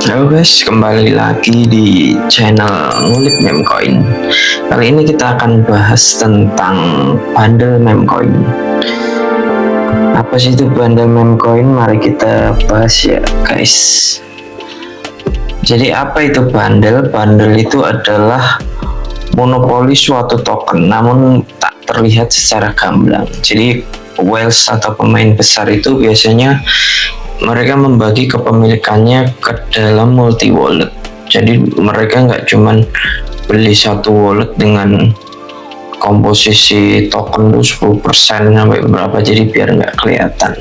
Halo guys, kembali lagi di channel Ngulik Meme Coin. Kali ini kita akan bahas tentang bundle meme coin. Apa sih itu bundle meme coin? Mari kita bahas ya guys. Jadi apa itu bundle? Bundle itu adalah monopoli suatu token, namun tak terlihat secara gamblang. Jadi whales atau pemain besar itu biasanya mereka membagi kepemilikannya ke dalam multi wallet. Jadi mereka nggak cuman beli satu wallet dengan komposisi token itu 10% sampai berapa, jadi biar nggak kelihatan.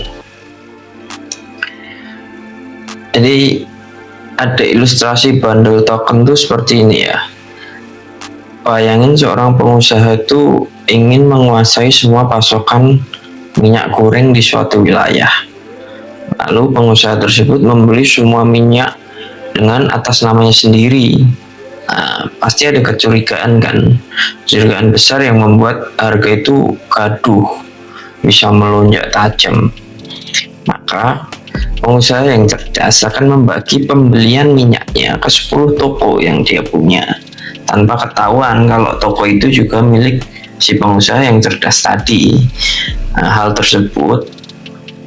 Jadi ada ilustrasi bundle token tuh seperti ini ya. Bayangin seorang pengusaha itu ingin menguasai semua pasokan minyak goreng di suatu wilayah. Lalu pengusaha tersebut membeli semua minyak dengan atas namanya sendiri. Nah, pasti ada kecurigaan kan, kecurigaan besar yang membuat harga itu gaduh, bisa melonjak tajam. Maka pengusaha yang cerdas akan membagi pembelian minyaknya ke 10 toko yang dia punya, tanpa ketahuan kalau toko itu juga milik si pengusaha yang cerdas tadi. Nah, hal tersebut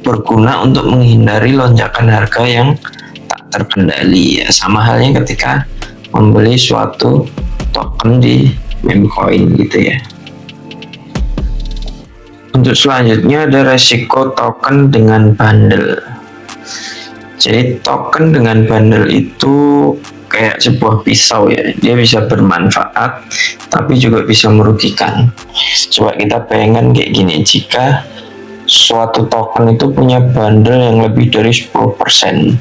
berguna untuk menghindari lonjakan harga yang tak terkendali ya, sama halnya ketika membeli suatu token di meme coin gitu ya. Untuk selanjutnya ada resiko token dengan bundle. Jadi token dengan bundle itu kayak sebuah pisau ya, dia bisa bermanfaat tapi juga bisa merugikan. Coba kita bayangkan kayak gini, jika suatu token itu punya bundle yang lebih dari 10%.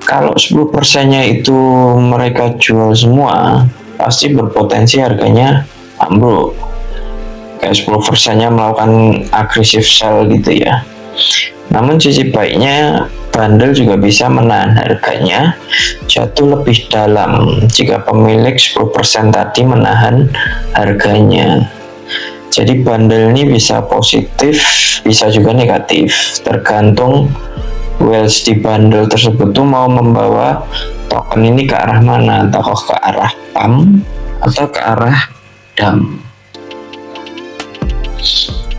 Kalau 10%-nya itu mereka jual semua, pasti berpotensi harganya ambruk. Kayak 10%-nya melakukan agresif sell gitu ya. Namun sisi baiknya, bundle juga bisa menahan harganya jatuh lebih dalam jika pemilik 10% tadi menahan harganya. Jadi bundle ini bisa positif, bisa juga negatif, tergantung whales di bundle tersebut tuh mau membawa token ini ke arah mana, atau ke arah pump atau ke arah dump.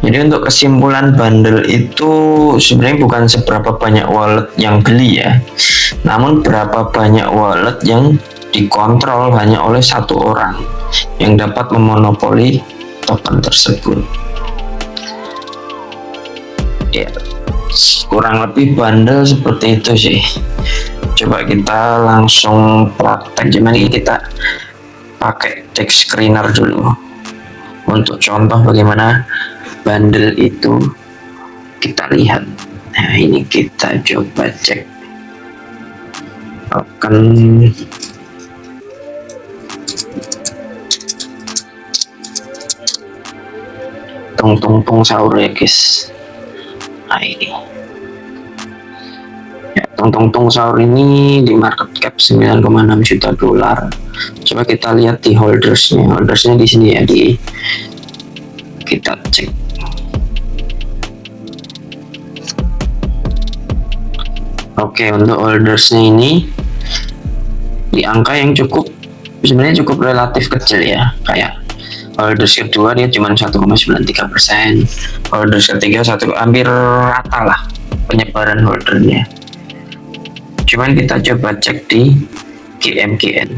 Jadi untuk kesimpulan, bundle itu sebenarnya bukan seberapa banyak wallet yang beli ya, namun berapa banyak wallet yang dikontrol hanya oleh satu orang yang dapat memonopoli token tersebut. Ya, kurang lebih bundle seperti itu sih. Coba kita langsung praktek. Cuman ini kita pakai text screener dulu untuk contoh bagaimana bundle itu kita lihat. Nah, ini kita coba cek token tung sahur ya guys. Nah ini ya, tung sahur ini di market cap 9,6 juta dolar. Coba kita lihat di holdersnya di sini ya, kita cek. Oke, untuk holdersnya ini di angka yang sebenarnya cukup relatif kecil ya. Kayak holders kedua dia cuma 1,93%, holders ketiga hampir rata lah penyebaran holdernya. Cuman kita coba cek di GMGN,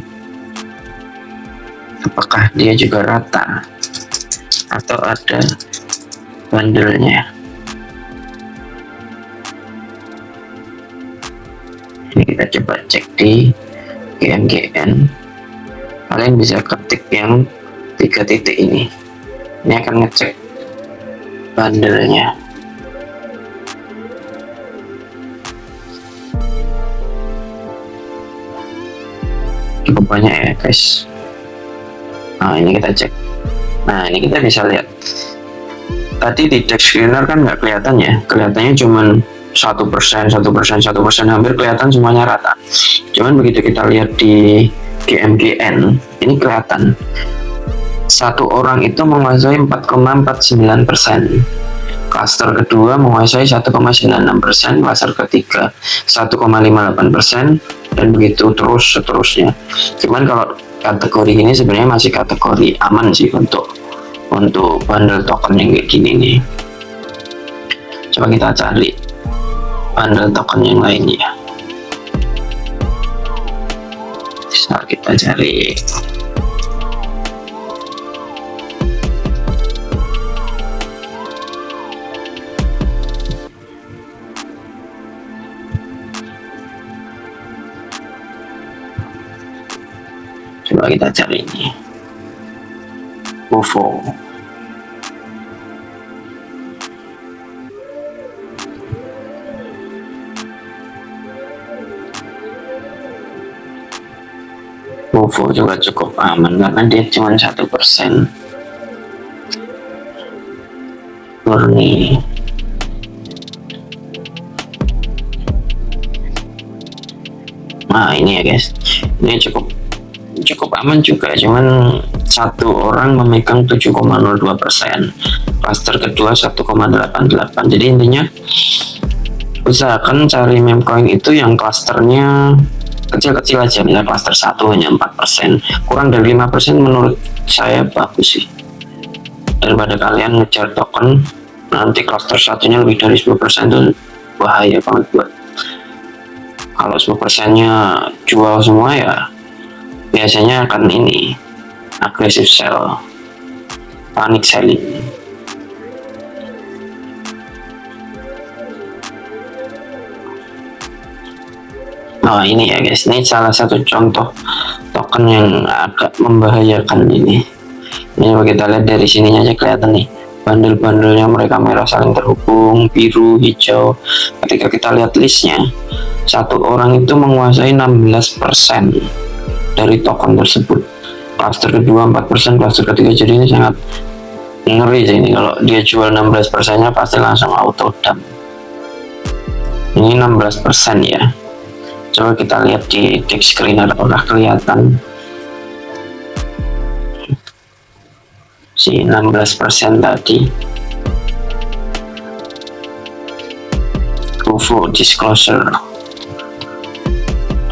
apakah dia juga rata atau ada bundle-nya. Ini kita coba cek di GMGN. Kalian bisa ketik yang 3 titik ini akan ngecek bundle-nya. Cukup banyak ya guys. Nah ini kita cek. Nah ini kita bisa lihat tadi di text screener kan nggak kelihatan ya, kelihatannya cuman 1%, hampir kelihatan semuanya rata. Cuman begitu kita lihat di GMGN ini kelihatan satu orang itu menguasai 4,49%. Klaster kedua menguasai 1,96%, klaster ketiga 1,58%, dan begitu terus seterusnya. Cuman kalau kategori ini sebenarnya masih kategori aman sih untuk bundle token yang kayak gini nih. Coba kita cari bundle token yang lainnya. Bisa kita cari. Coba kita cari ini UFO. UFO juga cukup aman karena dia cuma 1%. Murni. Nah ini ya guys, ini cukup aman juga, cuman satu orang memegang 7,02%, klaster kedua 1,88%. Jadi intinya usahakan cari meme coin itu yang klasternya kecil-kecil aja, misalnya klaster 1 hanya 4%, kurang dari 5% menurut saya bagus sih, daripada kalian ngejar token nanti klaster satunya lebih dari 10%. itu bahaya banget buat, kalau 10% nya jual semua ya biasanya akan ini aggressive sell, panic selling. Nah ini ya guys, ini salah satu contoh token yang agak membahayakan ini. Ini kalau kita lihat dari sininya aja kelihatan nih, bundle-bundlenya mereka merah saling terhubung, biru, hijau. Ketika kita lihat listnya, satu orang itu menguasai 16% dari token tersebut. Klaster kedua 4%, klaster ketiga, jadi ini sangat ngeri sih ini. Kalau dia jual 16% nya pasti langsung auto dump. Ini 16% ya. Coba kita lihat di tick screener, apakah kelihatan si 16% tadi. UFO disclosure.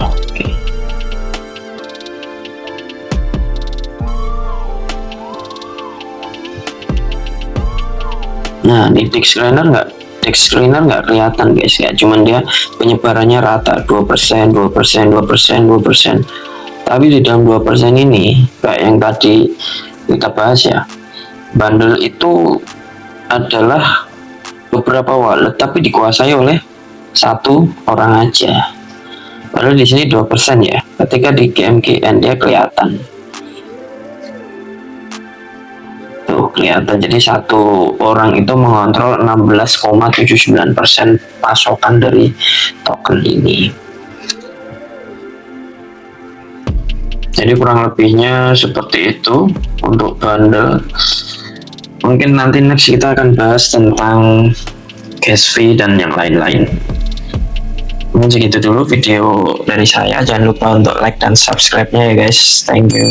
Oke. Nah di tick screener nggak kelihatan guys ya, cuman dia penyebarannya rata 2%, 2%, 2%, 2%. Tapi di dalam 2% ini kayak yang tadi kita bahas ya, bundle itu adalah beberapa wallet tapi dikuasai oleh satu orang aja. Padahal di sini 2% ya. Ketika di GMGN dia kelihatan. Kelihatan, jadi satu orang itu mengontrol 16,79% pasokan dari token ini. Jadi kurang lebihnya seperti itu untuk bundle. Mungkin nanti next kita akan bahas tentang gas fee dan yang lain-lain. Mungkin segitu dulu video dari saya. Jangan lupa untuk like dan subscribe-nya ya guys. Thank you.